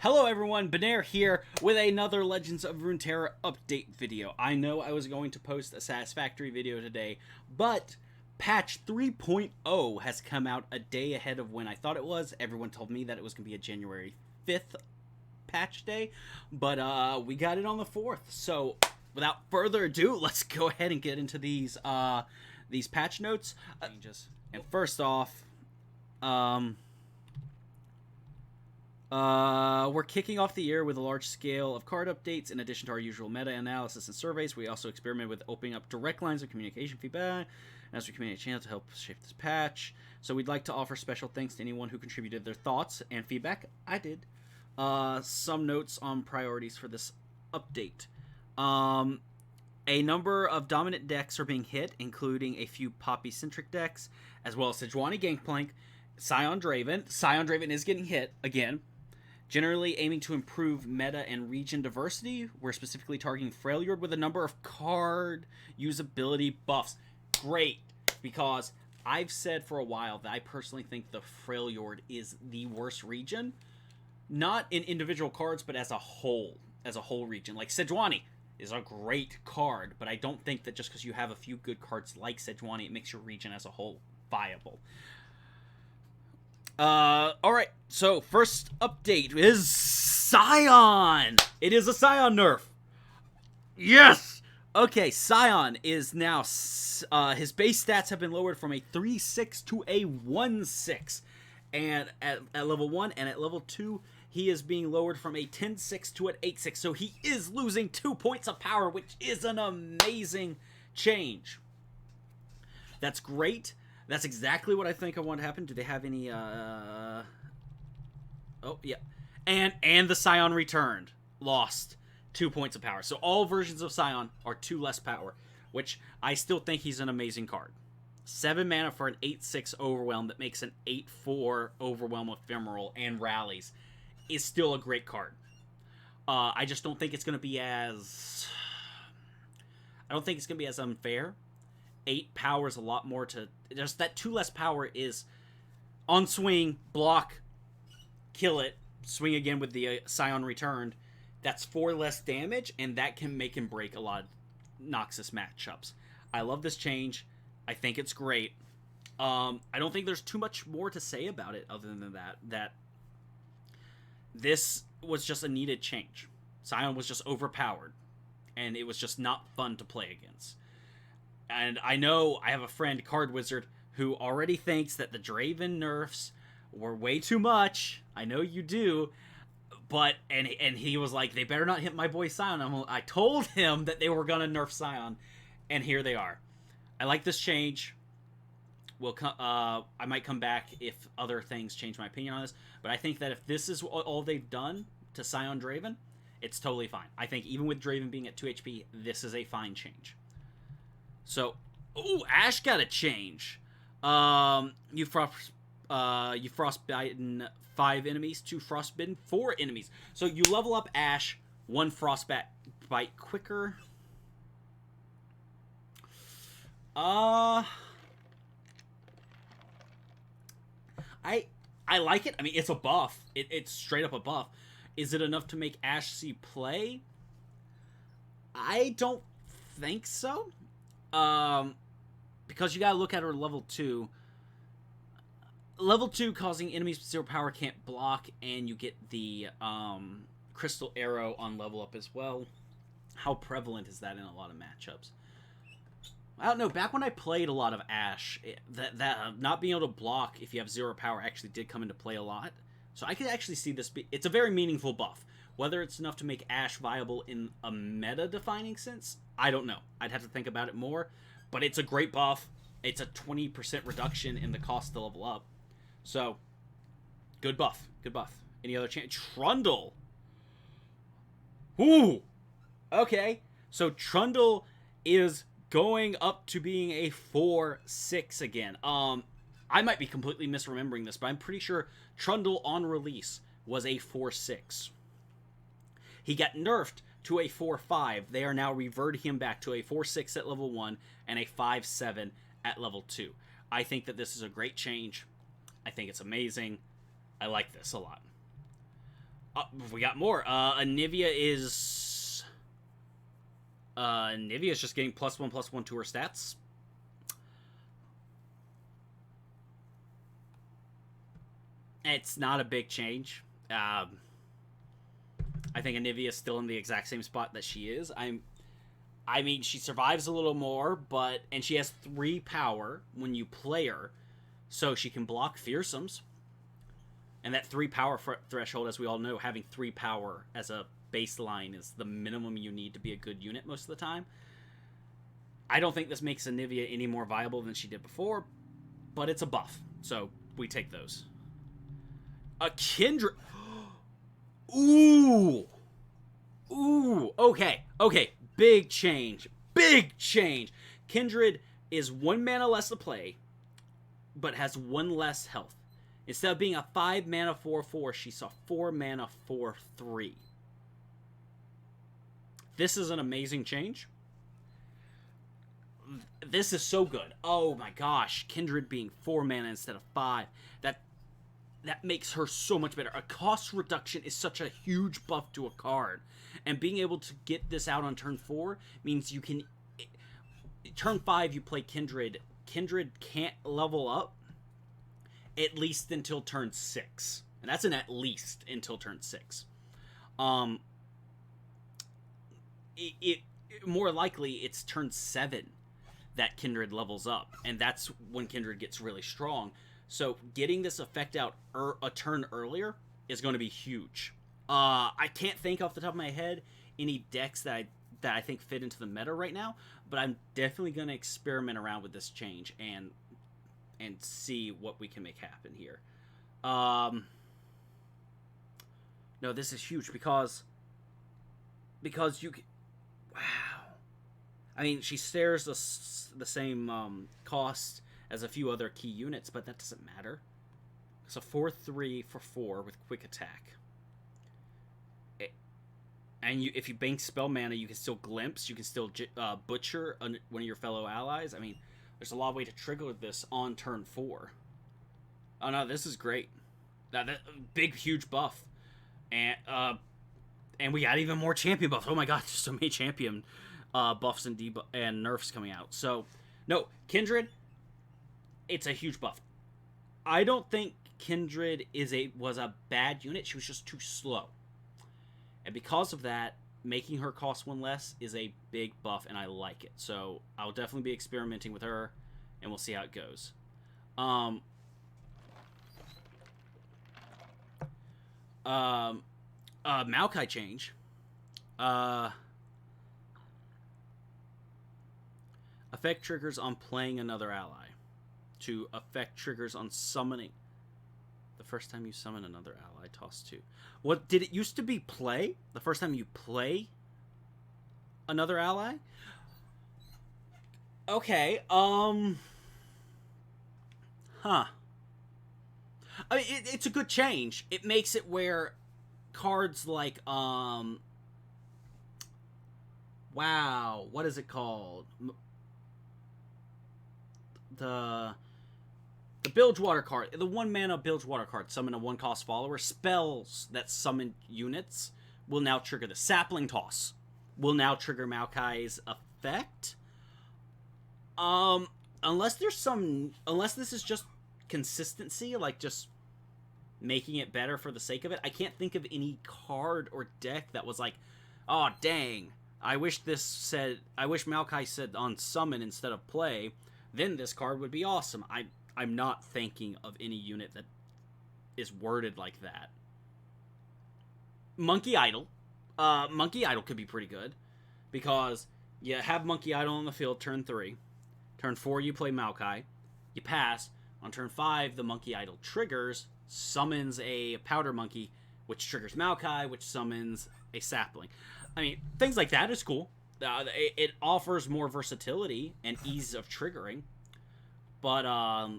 Hello everyone, Benair here with another Legends of Runeterra update video. I know I was going to post a Satisfactory video today, but patch 3.0 has come out a day ahead of when I thought it was. Everyone told me that it was going to be a January 5th patch day, but we got it on the 4th. So without further ado, let's go ahead and get into these patch notes. And first off, we're kicking off the year with a large scale of card updates. In addition to our usual meta analysis and surveys, we also experiment with opening up direct lines of communication feedback as we communicate channel to help shape this patch. So we'd like to offer special thanks to anyone who contributed their thoughts and feedback. I did. Some notes on priorities for this update. A number of dominant decks are being hit, including a few Poppy-centric decks, as well as Sejuani Gangplank, Scion Draven. Scion Draven is getting hit again. Generally aiming to improve meta and region diversity, we're specifically targeting Freljord with a number of card usability buffs. Great, because I've said for a while that I personally think the Freljord is the worst region. Not in individual cards, but as a whole region. Like Sejuani is a great card, but I don't think that just because you have a few good cards like Sejuani, it makes your region as a whole viable. Alright, so first update is Scion! It is a Scion nerf! Yes! Okay, Scion is now, his base stats have been lowered from a 3-6 to a 1-6. And at level 1 and at level 2, he is being lowered from a 10-6 to an 8-6. So he is losing 2 points of power, which is an amazing change. That's great. That's exactly what I think I want to happen. Do they have any, Oh, yeah. And the Scion returned. Lost 2 points of power. So all versions of Scion are 2 less power, which I still think he's an amazing card. 7 mana for an 8-6 Overwhelm that makes an 8-4 Overwhelm Ephemeral and rallies is still a great card. I just don't think it's going to be as... I don't think it's going to be as unfair. 8 power is a lot more to... Just that 2 less power is on swing, block, kill it, swing again with the Scion returned. That's 4 less damage, and that can make and break a lot of Noxus matchups. I love this change. I think it's great. I don't think there's too much more to say about it other than that this was just a needed change. Scion was just overpowered, and it was just not fun to play against. And I know I have a friend, Card Wizard, who already thinks that the Draven nerfs were way too much. I know you do. But, and he was like, they better not hit my boy Scion. I told him that they were going to nerf Scion, and here they are. I like this change. I might come back if other things change my opinion on this. But I think that if this is all they've done to Scion Draven, it's totally fine. I think even with Draven being at 2 HP, this is a fine change. So, ooh, Ash got a change. You frostbitten 5 enemies, 2 frostbitten 4 enemies. So you level up Ash 1 frostbite quicker. I like it. I mean, it's a buff. It's straight up a buff. Is it enough to make Ash see play? I don't think so. Because you gotta look at her level 2. Level 2 causing enemies with 0 power can't block, and you get the Crystal Arrow on level up as well. How prevalent is that in a lot of matchups? I don't know. Back when I played a lot of Ash, that not being able to block if you have 0 power actually did come into play a lot. So I could actually see this be... It's a very meaningful buff. Whether it's enough to make Ash viable in a meta-defining sense, I don't know. I'd have to think about it more. But it's a great buff. It's a 20% reduction in the cost to level up. So, good buff. Good buff. Any other chance? Trundle! Ooh! Okay. So, Trundle is going up to being a 4-6 again. I might be completely misremembering this, but I'm pretty sure Trundle on release was a 4-6. He got nerfed to a 4-5. They are now reverting him back to a 4-6 at level 1 and a 5-7 at level 2. I think that this is a great change. I think it's amazing. I like this a lot. We got more. Anivia is just getting +1/+1 to her stats. It's not a big change. I think Anivia is still in the exact same spot that she is. I mean, she survives a little more, and she has 3 power when you play her, so she can block fearsomes. And that 3 power threshold, as we all know, having 3 power as a baseline is the minimum you need to be a good unit most of the time. I don't think this makes Anivia any more viable than she did before, but it's a buff, so we take those. A Kindred. Ooh. Okay. Big change. Kindred is 1 mana less to play, but has 1 less health. Instead of being a 5 mana 4/4, she's a 4 mana 4/3. This is an amazing change. This is so good. Oh my gosh, Kindred being 4 mana instead of 5. That makes her so much better. A cost reduction is such a huge buff to a card. And being able to get this out on turn 4 means you can... Turn 5, you play Kindred. Kindred can't level up at least until turn 6. And that's an at least until turn 6. More likely, it's turn 7 that Kindred levels up. And that's when Kindred gets really strong. So getting this effect out a turn earlier is going to be huge. I can't think off the top of my head any decks that I think fit into the meta right now, but I'm definitely going to experiment around with this change and see what we can make happen here. No, this is huge because you can, wow. I mean, she shares the same cost as a few other key units, but that doesn't matter. It's a 4/3 for 4 with quick attack. And if you bank spell mana, you can still glimpse, you can still butcher one of your fellow allies. I mean, there's a lot of way to trigger this on turn 4. Oh no, this is great. That big, huge buff. And we got even more champion buffs. Oh my god, there's so many champion buffs and nerfs coming out. So, no, Kindred, it's a huge buff. I don't think Kindred was a bad unit. She was just too slow. And because of that, making her cost 1 less is a big buff, and I like it. So I'll definitely be experimenting with her, and we'll see how it goes. Maokai change. Effect triggers on playing another ally. To affect triggers on summoning. The first time you summon another ally, toss 2. What did it used to be? Play? The first time you play another ally? Okay. Huh. I mean, it's a good change. It makes it where cards like wow, what is it called? The Bilgewater card, the 1 mana Bilgewater card, summon a 1-cost follower. Spells that summon units will now trigger the Sapling Toss. Will now trigger Maokai's effect. Unless this is just consistency, like just making it better for the sake of it. I can't think of any card or deck that was like, oh dang, I wish Maokai said on summon instead of play. Then this card would be awesome. I'm not thinking of any unit that is worded like that. Monkey Idol. Monkey Idol could be pretty good. Because you have Monkey Idol on the field turn 3. Turn 4, you play Maokai. You pass. On turn 5, the Monkey Idol triggers, summons a Powder Monkey, which triggers Maokai, which summons a Sapling. I mean, things like that is cool. It offers more versatility and ease of triggering. But I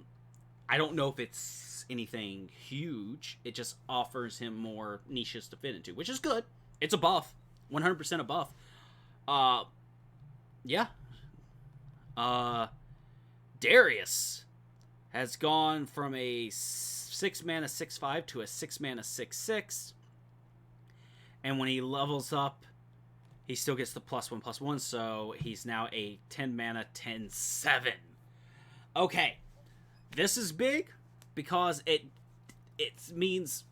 don't know if it's anything huge. It just offers him more niches to fit into, which is good. It's a buff. 100% a buff. Yeah. Darius has gone from a 6 mana 6/5 to a 6 mana 6/6. And when he levels up, he still gets the +1/+1, so he's now a 10 mana 10/7. Okay, this is big because it means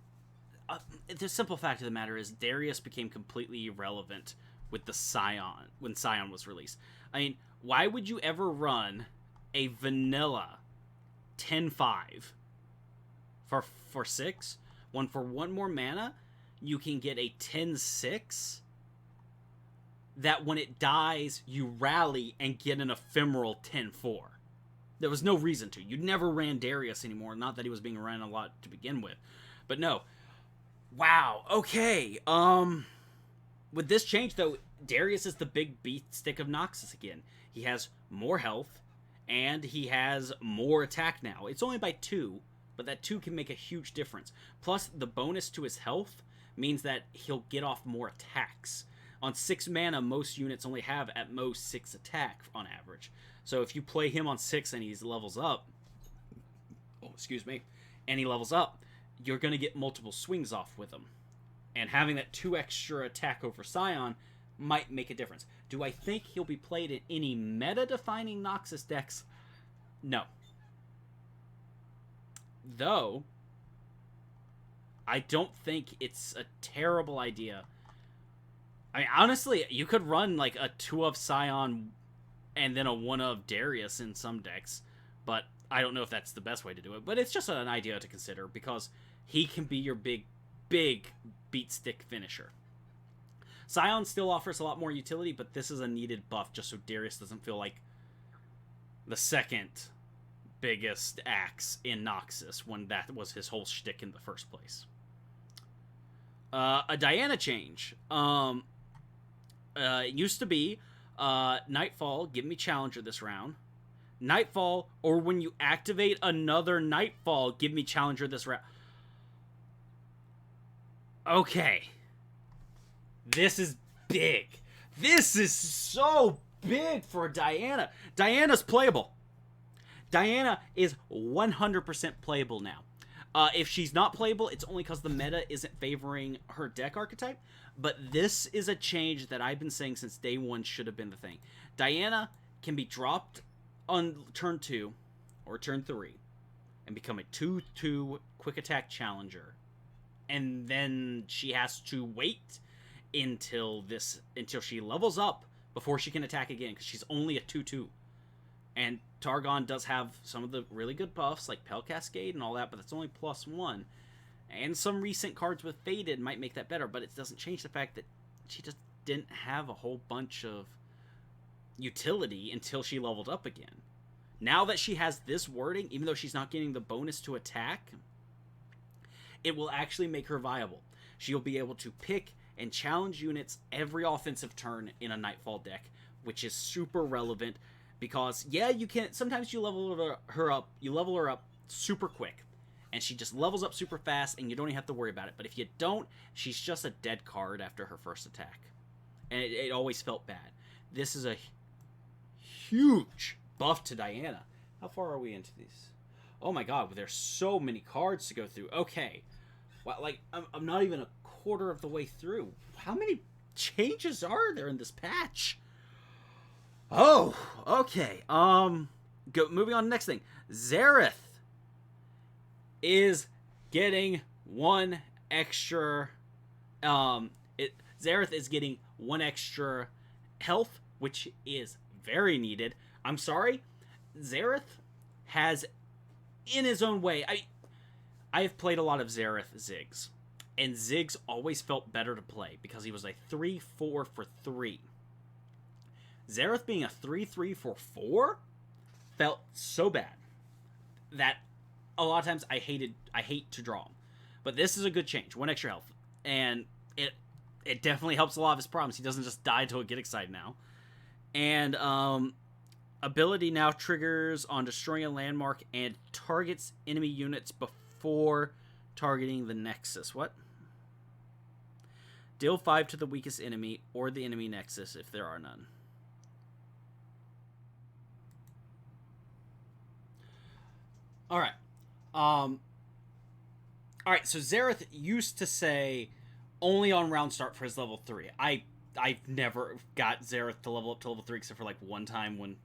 the simple fact of the matter is Darius became completely irrelevant with the Scion when Scion was released. I mean, why would you ever run a vanilla 10/5 for 6? For one more mana, you can get a 10/6 that when it dies, you rally and get an ephemeral 10/4. There was no reason to. You never ran Darius anymore. Not that he was being ran a lot to begin with. But no. Wow. Okay. With this change, though, Darius is the big beat stick of Noxus again. He has more health, and he has more attack now. It's only by 2, but that 2 can make a huge difference. Plus, the bonus to his health means that he'll get off more attacks. On 6 mana, most units only have at most 6 attack on average. So if you play him on 6 and he levels up, and he levels up, you're going to get multiple swings off with him. And having that 2 extra attack over Scion might make a difference. Do I think he'll be played in any meta-defining Noxus decks? No. Though, I don't think it's a terrible idea. I mean, honestly, you could run like a 2 of Scion and then a 1 of Darius in some decks, but I don't know if that's the best way to do it. But it's just an idea to consider because he can be your big beat stick finisher. Scion still offers a lot more utility, but this is a needed buff just so Darius doesn't feel like the second biggest axe in Noxus when that was his whole shtick in the first place. A Diana change. It used to be Nightfall, give me Challenger this round. Nightfall, or when you activate another Nightfall, give me Challenger this round. Okay. This is big. This is so big for Diana. Diana's playable. Diana is 100% playable now. If she's not playable, it's only because the meta isn't favoring her deck archetype. But this is a change that I've been saying since day one should have been the thing. Diana can be dropped on turn 2 or turn 3 and become a 2/2 quick attack challenger. And then she has to wait until she levels up before she can attack again, because she's only a 2/2. And Targon does have some of the really good buffs, like Pell Cascade and all that, but that's only +1. And some recent cards with Faded might make that better, but it doesn't change the fact that she just didn't have a whole bunch of utility until she leveled up again. Now that she has this wording, even though she's not getting the bonus to attack, it will actually make her viable. She'll be able to pick and challenge units every offensive turn in a Nightfall deck, which is super relevant because, yeah, you can sometimes you level her up super quick, and she just levels up super fast, and you don't even have to worry about it. But if you don't, she's just a dead card after her first attack, and it always felt bad. This is a huge buff to Diana. How far are we into these? Oh my god, there's so many cards to go through. Okay, well, like I'm not even a quarter of the way through. How many changes are there in this patch? Oh, okay. Moving on to the next thing. Xerath is getting one extra. Xerath is getting one extra health, which is very needed. I'm sorry, Xerath has, in his own way. I have played a lot of Xerath Ziggs, and Ziggs always felt better to play because he was a 3/4 for 3. Xerath being a 3/3 for 4 felt so bad that a lot of times I hate to draw him. But this is a good change, one extra health, and it definitely helps a lot of his problems. He doesn't just die to get excited now. And ability now triggers on destroying a landmark and targets enemy units before targeting the Nexus. What? Deal 5 to the weakest enemy or the enemy Nexus if there are none. Alright. Alright, so Xerath used to say, only on round start for his level 3. I've never got Xerath to level up to level 3 except for like one time when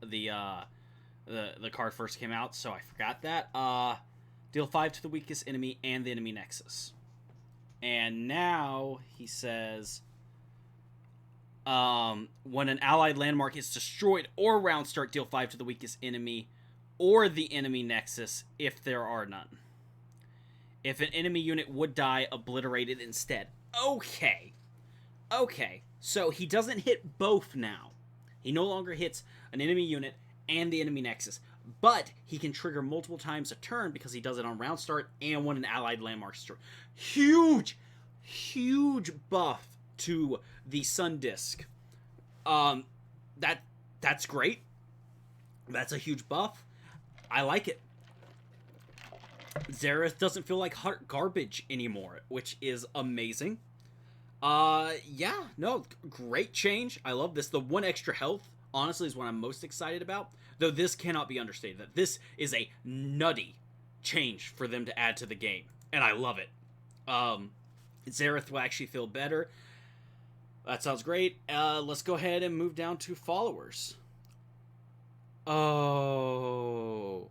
the card first came out, so I forgot that. Deal 5 to the weakest enemy and the enemy nexus. And now he says, when an allied landmark is destroyed or round start, deal 5 to the weakest enemy or the enemy nexus if there are none. If an enemy unit would die, obliterate it instead. Okay. So he doesn't hit both now. He no longer hits an enemy unit and the enemy nexus. But he can trigger multiple times a turn because he does it on round start and when an allied landmark is destroyed. Huge buff to the Sun Disc. That's great. That's a huge buff. I like it. Xerath doesn't feel like hot garbage anymore, which is amazing. Great change. I love this. The 1 extra health, honestly, is what I'm most excited about. Though this cannot be understated. That this is a nutty change for them to add to the game. And I love it. Xerath will actually feel better. That sounds great. Let's go ahead and move down to followers. Oh.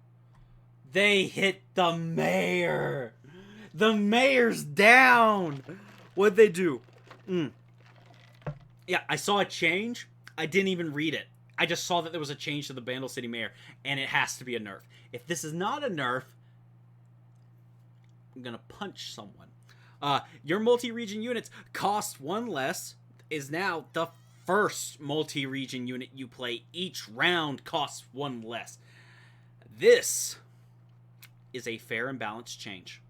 They hit the mayor. The mayor's down. What'd they do? Yeah, I saw a change. I didn't even read it. I just saw that there was a change to the Bandle City Mayor, and it has to be a nerf. If this is not a nerf, I'm gonna punch someone. Your multi-region units cost 1 less is now the first multi-region unit you play. Each round costs 1 less. This is a fair and balanced change.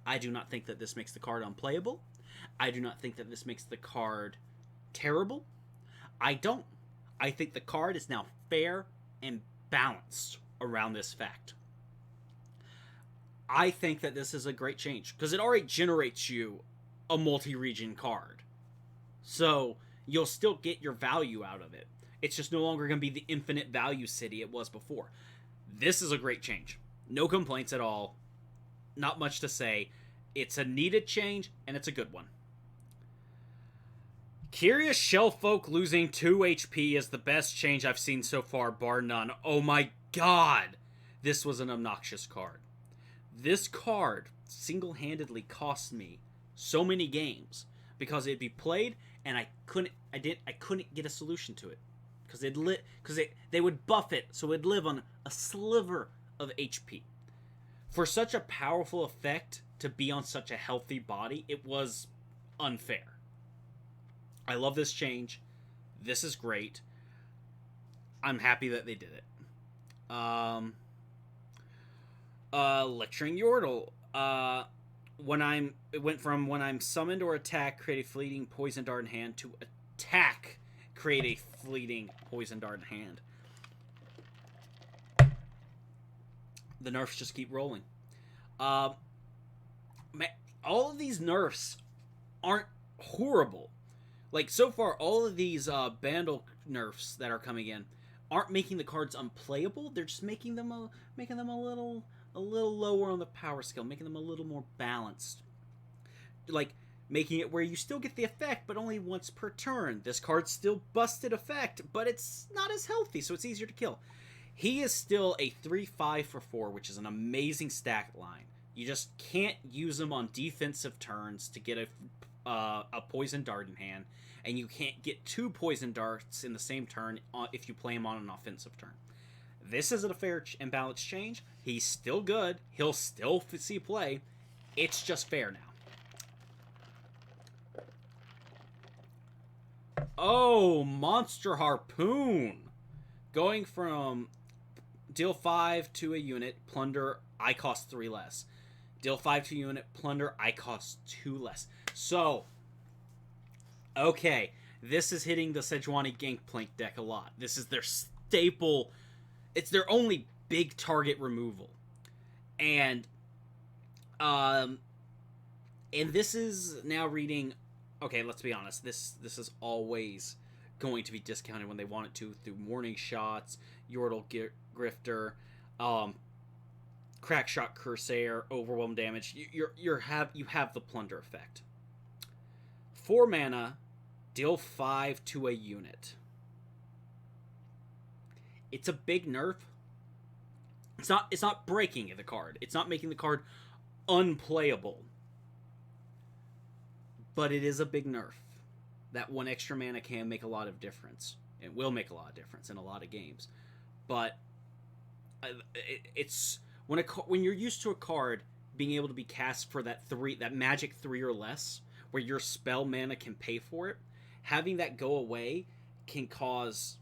I do not think that this makes the card unplayable. I do not think that this makes the card terrible. I don't. I think the card is now fair and balanced around this fact. I think that this is a great change because it already generates you a multi-region card. So you'll still get your value out of it. It's just no longer going to be the infinite value city it was before. This is a great change. No complaints at all. Not much to say. It's a needed change, and it's a good one. Curious Shellfolk losing 2 HP is the best change I've seen so far, bar none. Oh my god! This was an obnoxious card. This card single-handedly cost me so many games because it'd be played and I couldn't get a solution to it because they would buff it so it'd live on a sliver of HP. For such a powerful effect to be on such a healthy body, it was unfair. I love this change. This is great. I'm happy that they did it. Lecturing Yordle. It went from when I'm summoned or attack, create a fleeting poison dart in hand, to attack, create a fleeting poison dart in hand. The nerfs just keep rolling. All of these nerfs aren't horrible. Like, so far, all of these Bandle nerfs that are coming in aren't making the cards unplayable. They're just making them a little lower on the power scale, making them a little more balanced. Like, making it where you still get the effect, but only once per turn. This card's still busted effect, but it's not as healthy, so it's easier to kill. He is still a 3/5 for 4, which is an amazing stack line. You just can't use him on defensive turns to get a poison dart in hand, and you can't get 2 poison darts in the same turn if you play him on an offensive turn. This isn't a fair and balanced change. He's still good. He'll still see play. It's just fair now. Oh, Monster Harpoon. Going from deal 5 to a unit, plunder, I cost 3 less. Deal 5 to a unit, plunder, I cost 2 less. So, okay, this is hitting the Sejuani Gangplank deck a lot. This is their staple. It's their only big target removal. And this is now reading, okay, let's be honest, this is always going to be discounted when they want it to through Warning Shots, Yordle Grifter, Crackshot Corsair, Overwhelm damage. You have the plunder effect. 4 mana, deal 5 to a unit. It's a big nerf. It's not breaking the card. It's not making the card unplayable. But it is a big nerf. That 1 extra mana can make a lot of difference. It will make a lot of difference in a lot of games. But it's when you're used to a card being able to be cast for that magic 3 or less, where your spell mana can pay for it, having that go away can cause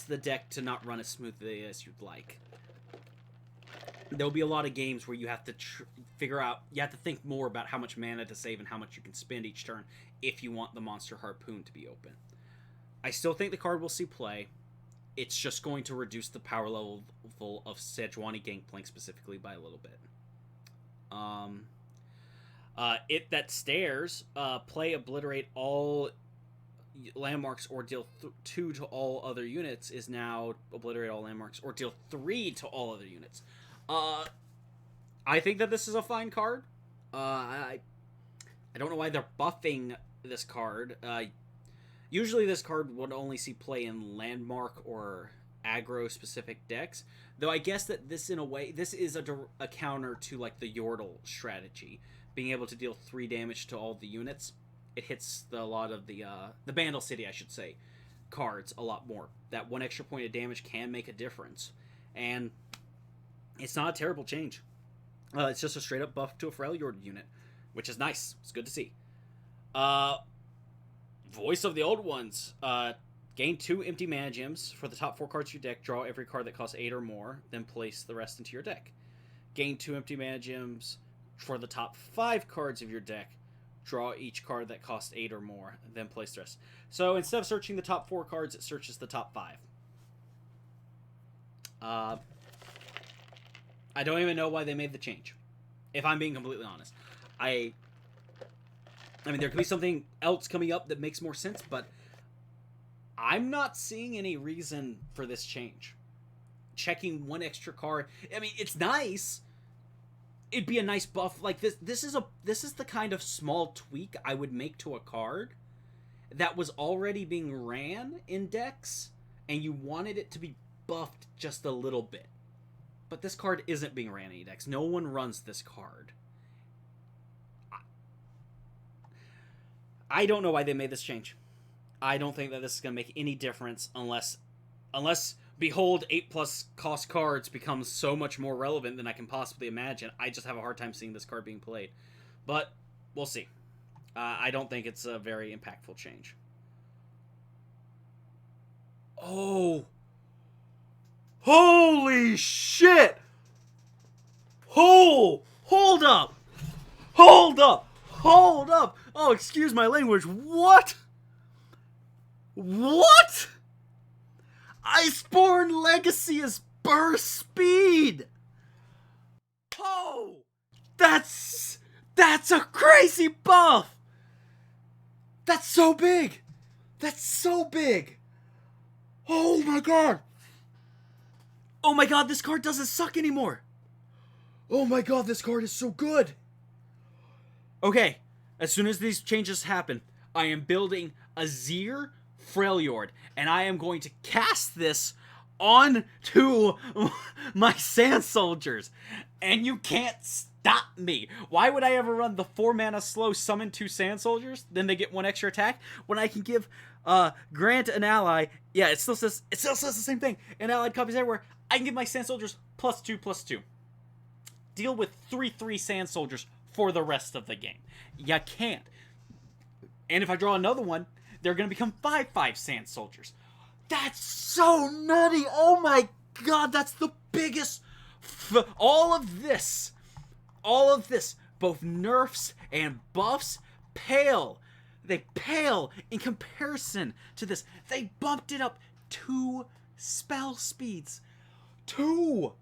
the deck to not run as smoothly as you'd like. There'll be a lot of games where you have to figure out, you have to think more about how much mana to save and how much you can spend each turn if you want the Monster Harpoon to be open. I still think the card will see play. It's just going to reduce the power level of Sejuani Gangplank specifically by a little bit. It that stares, play obliterate all landmarks or deal 2 to all other units is now obliterate all landmarks or deal 3 to all other units. I think that this is a fine card. I don't know why they're buffing this card. Usually this card would only see play in landmark or aggro-specific decks. Though I guess that this, in a way, this is a counter to, like, the Yordle strategy. Being able to deal 3 damage to all the units. It hits a lot of the Bandle City, I should say, cards a lot more. That 1 extra point of damage can make a difference. And it's not a terrible change. It's just a straight-up buff to a Freljord unit, which is nice. It's good to see. Voice of the Old Ones. Gain 2 empty mana gems. For the top 4 cards of your deck, draw every card that costs 8 or more, then place the rest into your deck. Gain 2 empty mana gems. For the top 5 cards of your deck, draw each card that costs 8 or more, then place the rest. So instead of searching the top 4 cards, it searches the top 5. I don't even know why they made the change, if I'm being completely honest. I mean, there could be something else coming up that makes more sense, but I'm not seeing any reason for this change. Checking 1 extra card, I mean, it's nice. It'd be a nice buff. Like, this is the kind of small tweak I would make to a card that was already being ran in decks, and you wanted it to be buffed just a little bit. But this card isn't being ran in any decks. No one runs this card. I don't know why they made this change. I don't think that this is going to make any difference unless Behold 8+ cost cards becomes so much more relevant than I can possibly imagine. I just have a hard time seeing this card being played. But we'll see. I don't think it's a very impactful change. Oh! Holy shit! Hold up! Hold up! Hold up! Oh, excuse my language. What? What? Iceborne Legacy is burst speed! Oh! That's a crazy buff! That's so big! That's so big! Oh my god! Oh my god, this card doesn't suck anymore! Oh my god, this card is so good! Okay, as soon as these changes happen, I am building a Xer Freljord, and I am going to cast this onto my Sand Soldiers, and you can't stop me. Why would I ever run the 4 mana slow summon 2 Sand Soldiers, then they get 1 extra attack, when I can give grant an ally, yeah, it still says the same thing, and allied copies everywhere, I can give my Sand Soldiers +2/+2. Deal with 3/3 Sand Soldiers for the rest of the game. You can't. And if I draw another one, they're going to become 5/5 Sand Soldiers. That's so nutty. Oh my god, that's the biggest... all of this, both nerfs and buffs, pale. They pale in comparison to this. They bumped it up 2 spell speeds. 2!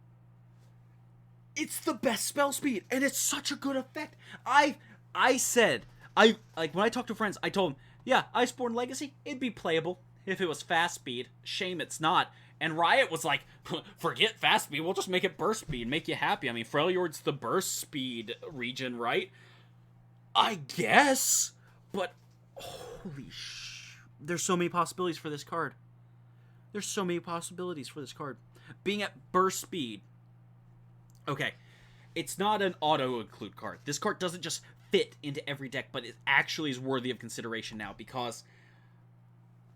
It's the best spell speed, and it's such a good effect. I said, when I talked to friends, I told them, yeah, Iceborne Legacy, it'd be playable if it was fast speed. Shame it's not. And Riot was like, forget fast speed, we'll just make it burst speed, make you happy. I mean, Freljord's the burst speed region, right? I guess, but holy there's so many possibilities for this card. There's so many possibilities for this card. Being at burst speed. Okay, it's not an auto-include card. This card doesn't just fit into every deck, but it actually is worthy of consideration now, because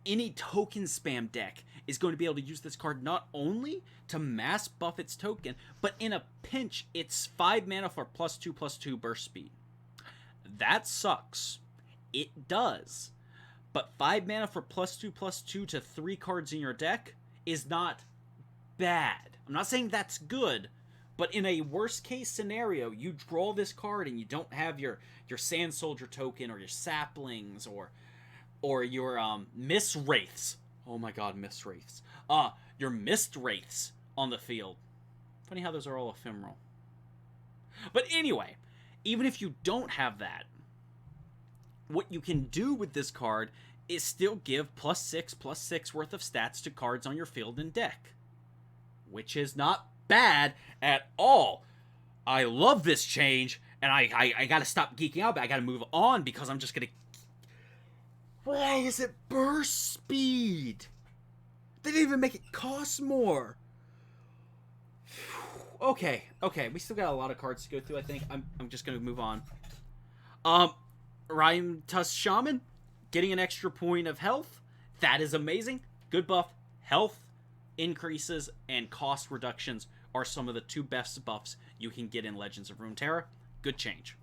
any token spam deck is going to be able to use this card not only to mass buff its token, but in a pinch, it's 5 mana for +2/+2 burst speed. That sucks. It does. But 5 mana for +2/+2 to 3 cards in your deck is not bad. I'm not saying that's good, but in a worst case scenario, you draw this card and you don't have your Sand Soldier token or your Saplings or your Mist Wraiths. Oh my god, Mist Wraiths. Your Mist Wraiths on the field. Funny how those are all ephemeral. But anyway, even if you don't have that, what you can do with this card is still give +6/+6 worth of stats to cards on your field and deck, which is not bad at all. I love this change, and I gotta stop geeking out, but I gotta move on because I'm just gonna... Why is it burst speed? They didn't even make it cost more. Okay, we still got a lot of cards to go through, I think. I'm just gonna move on. Rhyme Tusk Shaman, getting an extra point of health. That is amazing. Good buff. Health increases and cost reductions are some of the 2 best buffs you can get in Legends of Runeterra. Good change.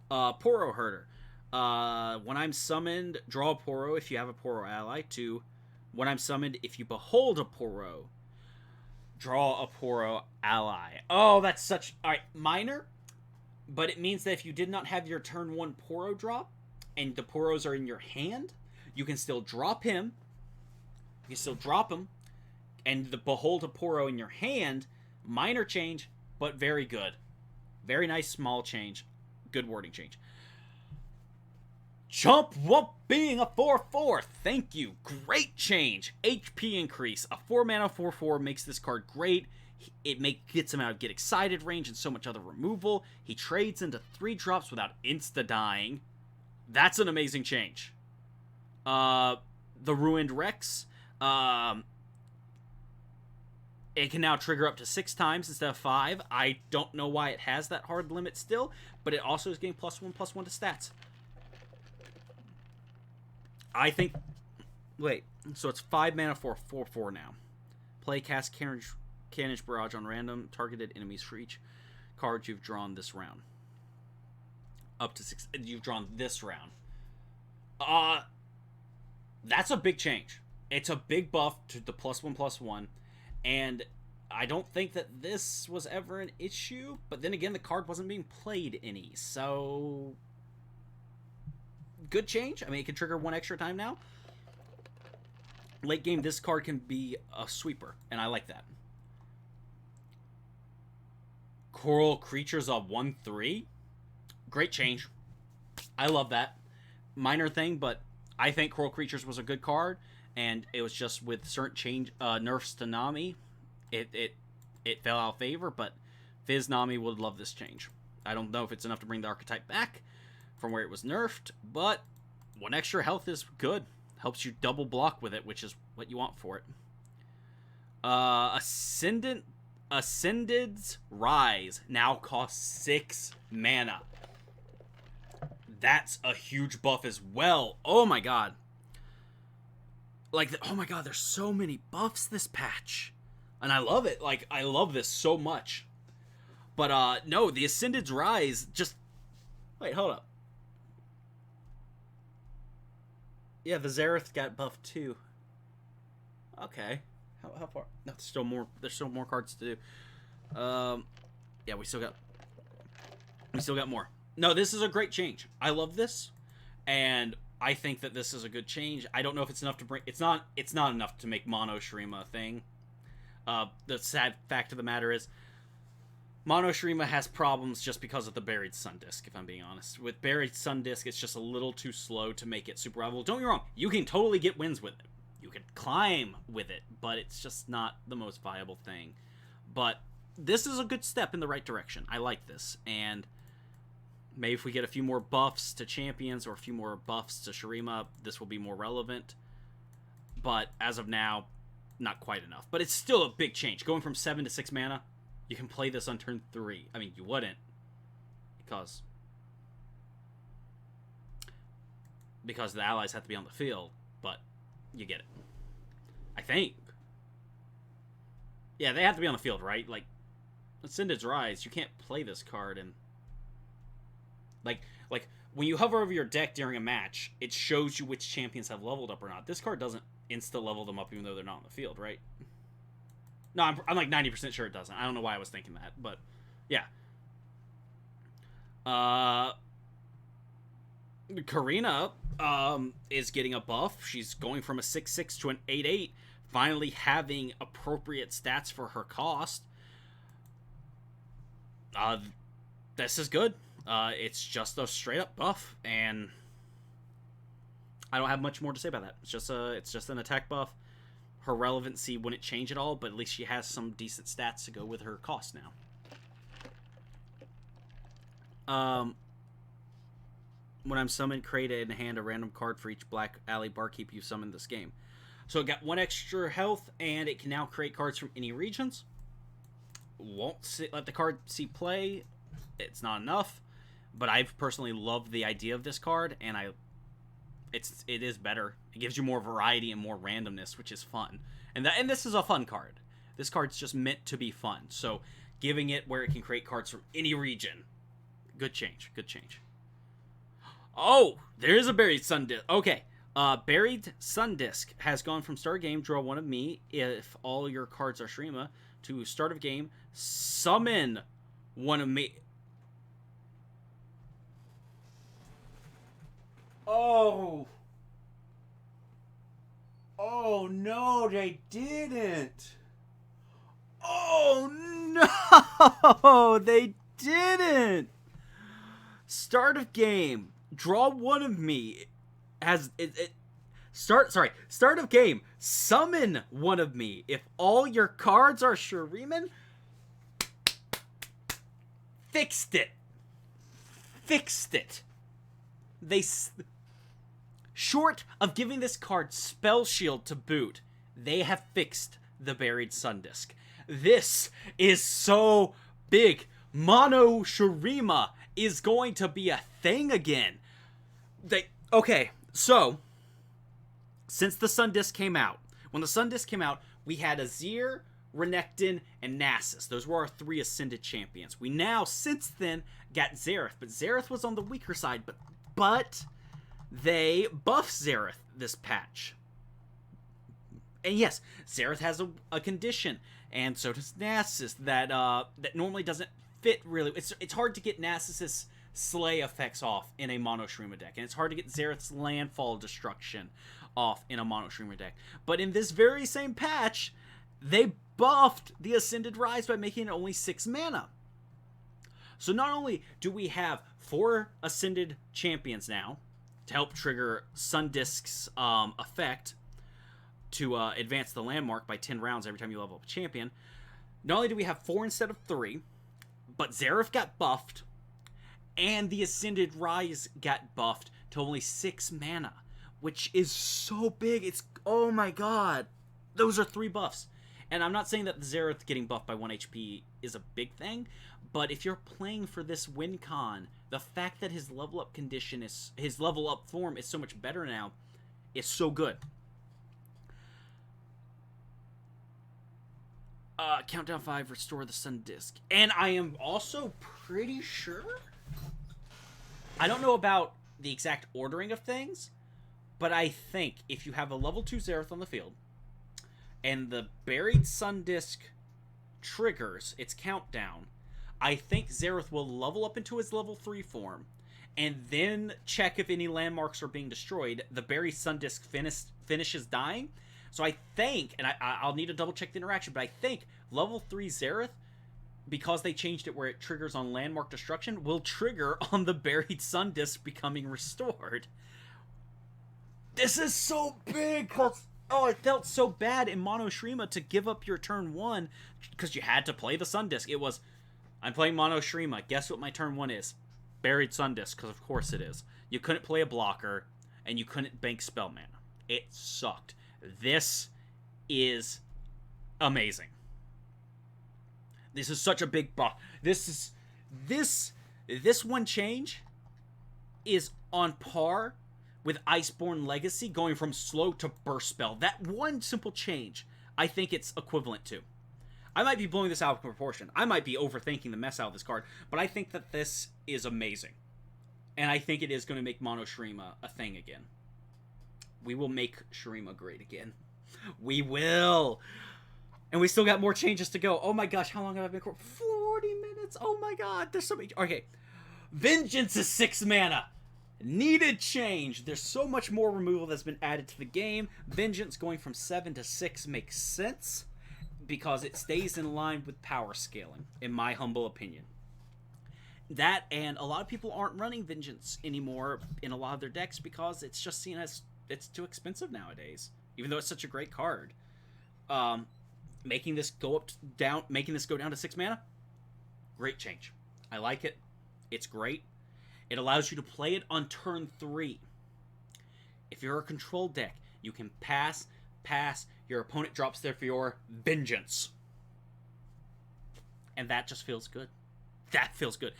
Poro Herder. When I'm summoned, draw a Poro if you have a Poro ally. 2. When I'm summoned, if you behold a Poro, draw a Poro ally. Oh, that's such... Alright, minor... But it means that if you did not have your turn 1 Poro drop, and the Poros are in your hand, you can still drop him. You can still drop him, and behold a Poro in your hand. Minor change, but very good. Very nice small change. Good wording change. Chump Wump being a 4/4. Thank you. Great change. HP increase. A 4 mana 4/4 makes this card great. It gets him out of Get Excited range and so much other removal. He trades into 3 drops without insta-dying. That's an amazing change. The Ruined Rex. It can now trigger up to 6 times instead of 5. I don't know why it has that hard limit still, but it also is getting +1/+1 to stats. I think... Wait, so it's 5 mana for 4/4 now. Play cast Carnage Barrage on random targeted enemies for each card you've drawn this round. Up to 6 you've drawn this round. That's a big change. It's a big buff to the +1/+1, and I don't think that this was ever an issue, but then again, the card wasn't being played any, so good change. I mean, it can trigger 1 extra time now. Late game, this card can be a sweeper, and I like that. Coral Creatures a 1/3. Great change. I love that. Minor thing, but I think Coral Creatures was a good card, and it was just with certain nerfs to Nami, it fell out of favor, but Fizz Nami would love this change. I don't know if it's enough to bring the archetype back from where it was nerfed, but 1 extra health is good. Helps you double block with it, which is what you want for it. Ascended's Rise now costs 6 mana. That's a huge buff as well. Oh my god. Oh my god, there's so many buffs this patch. And I love it. Like, I love this so much. But, no, the Ascended's Rise just... Wait, hold up. Yeah, the Xerath got buffed too. Okay. How far? No, there's still more cards to do. Yeah, we still got more. No, this is a great change. I love this, and I think that this is a good change. I don't know if it's enough to bring... It's not enough to make Mono Shurima a thing. The sad fact of the matter is, Mono Shurima has problems just because of the Buried Sun Disc, if I'm being honest. With Buried Sun Disc, it's just a little too slow to make it super rival. Don't get me wrong, you can totally get wins with it. You could climb with it, but it's just not the most viable thing. But this is a good step in the right direction. I like this, and maybe if we get a few more buffs to champions or a few more buffs to Shurima, this will be more relevant. But as of now, not quite enough. But it's still a big change. Going from 7 to 6 mana, you can play this on turn 3. I mean, you wouldn't, because the allies have to be on the field, but you get it. I think. Yeah, they have to be on the field, right? Like, Ascended's Rise, you can't play this card and... Like, when you hover over your deck during a match, it shows you which champions have leveled up or not. This card doesn't insta-level them up even though they're not on the field, right? No, I'm like 90% sure it doesn't. I don't know why I was thinking that, but yeah. Karina is getting a buff. She's going from a 6/6 to an 8/8, finally having appropriate stats for her cost. This is good. It's just a straight up buff, and I don't have much more to say about that. It's just an attack buff. Her relevancy wouldn't change at all, but at least she has some decent stats to go with her cost now. When I'm summoned, create and hand a random card for each Black Alley Barkeep you summon this game. So it got 1 extra health, and it can now create cards from any regions. Won't let the card see play. It's not enough, but I've personally loved the idea of this card, and it is better. It gives you more variety and more randomness, which is fun. And this is a fun card. This card's just meant to be fun. So giving it where it can create cards from any region. Good change. Good change. Oh, there is a Buried Sun Disk. Okay. Buried Sun Disk has gone from start of game, draw 1 of me if all your cards are Shurima, to start of game, summon 1 of me. Oh. Oh, no, they didn't. Oh, no, they didn't. Start of game, draw 1 of me. Start of game, summon 1 of me. If all your cards are Shuriman, fixed it. Short of giving this card Spell Shield to boot, they have fixed the Buried Sun Disk. This is so big. Mono Shurima is going to be a thing again. Okay, so since the Sun Disk came out, when the Sun Disk came out, we had Azir, Renekton, and Nasus. Those were our 3 Ascended champions. We now, since then, got Xerath, but Xerath was on the weaker side, but they buffed Xerath this patch. And yes, Xerath has a condition, and so does Nasus, that normally doesn't fit really. It's hard to get Nasus's Slay effects off in a Mono Shurima deck, and it's hard to get Xerath's Landfall Destruction off in a Mono Shurima deck. But in this very same patch, they buffed the Ascended Rise by making it only 6 mana. So not only do we have 4 Ascended champions now to help trigger Sun Disk's effect to advance the landmark by 10 rounds every time you level up a champion, not only do we have 4 instead of 3, but Xerath got buffed, and the Ascended Rise got buffed to only 6 mana, which is so big. It's, oh my god. Those are 3 buffs. And I'm not saying that the Xerath getting buffed by 1 HP is a big thing, but if you're playing for this win con, the fact that his level up condition is, his level up form is so much better now, is so good. Countdown 5, restore the Sun Disk. And I am also pretty sure, I don't know about the exact ordering of things, but I think if you have a level 2 Xerath on the field, and the Buried Sun Disk triggers its countdown, I think Xerath will level up into his level 3 form, and then check if any landmarks are being destroyed. The Buried Sun Disk finishes dying. So I think, and I'll need to double check the interaction, but I think level 3 Xerath, because they changed it where it triggers on landmark destruction, will trigger on the Buried Sun Disk becoming restored. This is so big, because Oh, it felt so bad in Mono Shurima to give up your turn 1 because you had to play the Sun Disc. It was, I'm playing Mono Shurima. Guess what my turn 1 is? Buried Sun Disc, because of course it is. You couldn't play a blocker, and you couldn't bank spell mana. It sucked. This is amazing. This is such a big buff. This one change is on par with Iceborne Legacy going from slow to burst spell. That one simple change, I think it's equivalent to. I might be blowing this out of proportion. I might be overthinking the mess out of this card, but I think that this is amazing. And I think it is going to make Mono Shurima a thing again. We will make Shurima great again. We will! And we still got more changes to go. Oh my gosh, how long have I been recording? 40 minutes! Oh my god, there's so many... Okay. Vengeance is 6 mana! Needed change. There's so much more removal that's been added to the game. Vengeance going from 7 to 6 makes sense because it stays in line with power scaling, in my humble opinion. That, and a lot of people aren't running Vengeance anymore in a lot of their decks because it's just seen as it's too expensive nowadays, even though it's such a great card. Making this go down to 6 mana, great change. I like it. It's great. It allows you to play it on turn 3. If you're a control deck, you can pass, your opponent drops there for your Vengeance. And that just feels good. That feels good.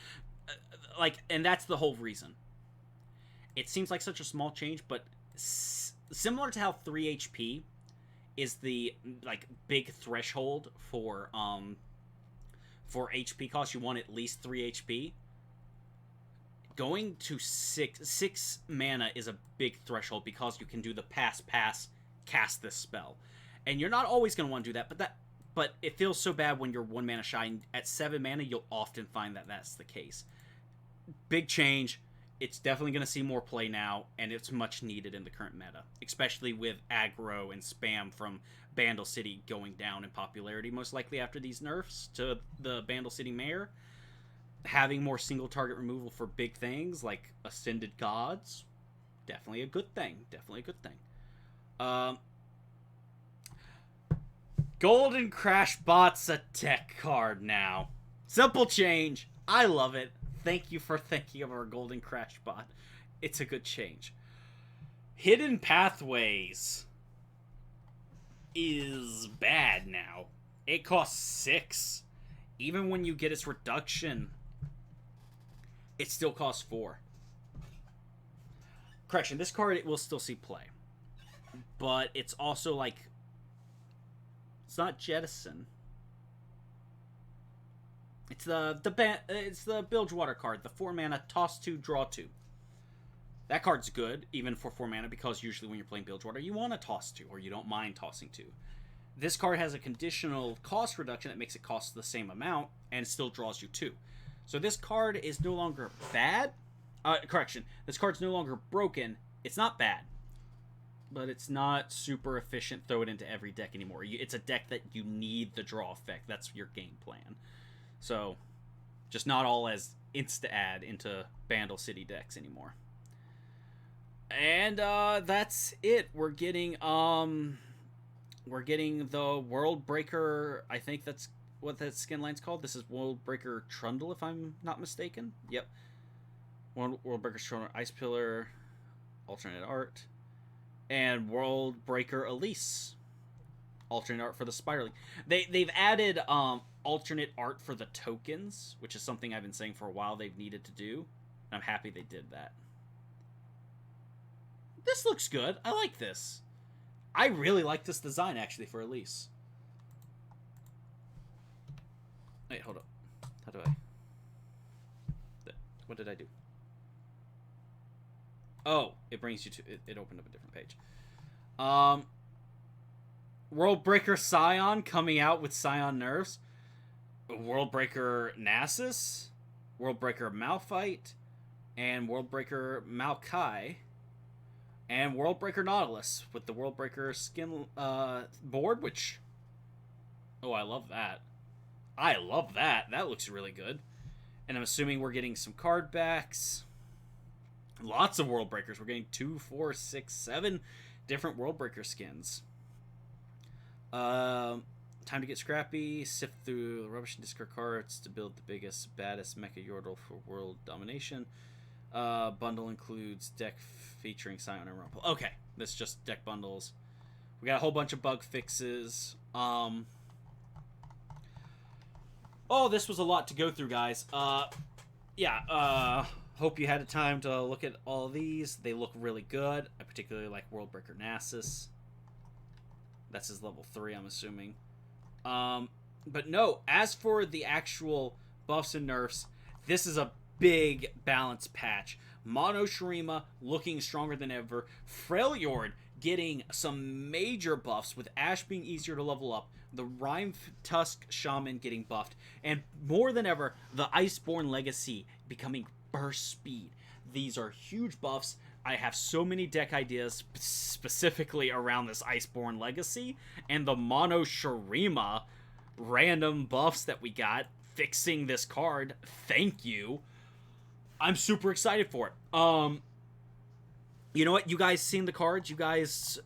And that's the whole reason. It seems like such a small change, but similar to how 3 HP is the, big threshold for HP cost, you want at least 3 HP. Going to 6 mana is a big threshold because you can do the pass, cast this spell. And you're not always going to want to do that, but it feels so bad when you're 1 mana shy. At 7 mana, you'll often find that that's the case. Big change. It's definitely going to see more play now, and it's much needed in the current meta, especially with aggro and spam from Bandle City going down in popularity, most likely after these nerfs to the Bandle City Mayor. Having more single target removal for big things like Ascended Gods, definitely a good thing. Definitely a good thing. Golden Crash Bot's a tech card now. Simple change. I love it. Thank you for thinking of our Golden Crash Bot. It's a good change. Hidden Pathways is bad now. It costs 6. Even when you get its reduction, it still costs 4. Correction, this card, it will still see play. But it's also it's not Jettison. It's the Bilgewater card, the 4 mana, toss 2, draw 2. That card's good, even for 4 mana, because usually when you're playing Bilgewater, you want to toss 2, or you don't mind tossing 2. This card has a conditional cost reduction that makes it cost the same amount, and still draws you 2. So this card is no longer bad. Correction, this card's no longer broken. It's not bad, but it's not super efficient. Throw it into every deck anymore. It's a deck that you need the draw effect. That's your game plan. So, just not all as insta-add into Bandle City decks anymore. And that's it. We're getting the World Breaker. I think that's what that skin line's called. This is World Breaker Trundle, if I'm not mistaken. Yep. World Breaker Trundle, Ice Pillar, alternate art, and World Breaker Elise, alternate art for the Spiraling. They've added alternate art for the tokens, which is something I've been saying for a while they've needed to do. I'm happy they did that. This looks good. I like this. I really like this design, actually, for Elise. Wait, hold up. How do I... What did I do? Oh, it brings you to... It opened up a different page. World Breaker Scion coming out with Scion Nerfs. World Breaker Nasus. World Breaker Malphite. And World Breaker Maokai. And World Breaker Nautilus with the World Breaker skin board, which... Oh, I love that. I love that. That looks really good. And I'm assuming we're getting some card backs. Lots of World Breakers. We're getting 2, 4, 6, 7 different World Breaker skins. Time to get scrappy. Sift through rubbish and discard cards to build the biggest, baddest mecha yordle for world domination. Bundle includes deck featuring Scion and Rumble. Okay, this is just deck bundles. We got a whole bunch of bug fixes. Oh, this was a lot to go through, guys. Hope you had the time to look at all of these. They look really good. I particularly like Worldbreaker Nasus. That's his level 3, I'm assuming. But no, as for the actual buffs and nerfs, this is a big balance patch. Mono Shurima looking stronger than ever. Freljord getting some major buffs with Ash being easier to level up. The Rime Tusk Shaman getting buffed. And more than ever, the Iceborne Legacy becoming burst speed. These are huge buffs. I have so many deck ideas specifically around this Iceborne Legacy. And the Mono Shurima random buffs that we got fixing this card. Thank you. I'm super excited for it. You know what? You guys seen the cards? You guys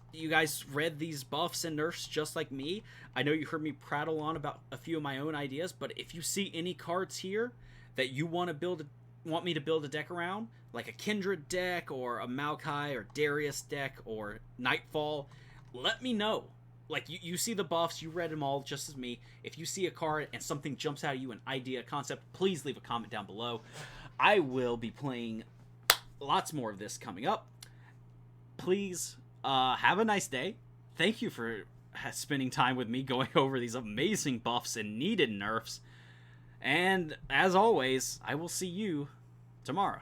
read these buffs and nerfs just like me. I know you heard me prattle on about a few of my own ideas, but if you see any cards here that you want me to build a deck around, like a Kindred deck or a Maokai or Darius deck or Nightfall, let me know. Like, you see the buffs, you read them all just as me. If you see a card and something jumps out at you, an idea, a concept, please leave a comment down below. I will be playing lots more of this coming up. Please have a nice day. Thank you for spending time with me going over these amazing buffs and needed nerfs. And as always, I will see you tomorrow.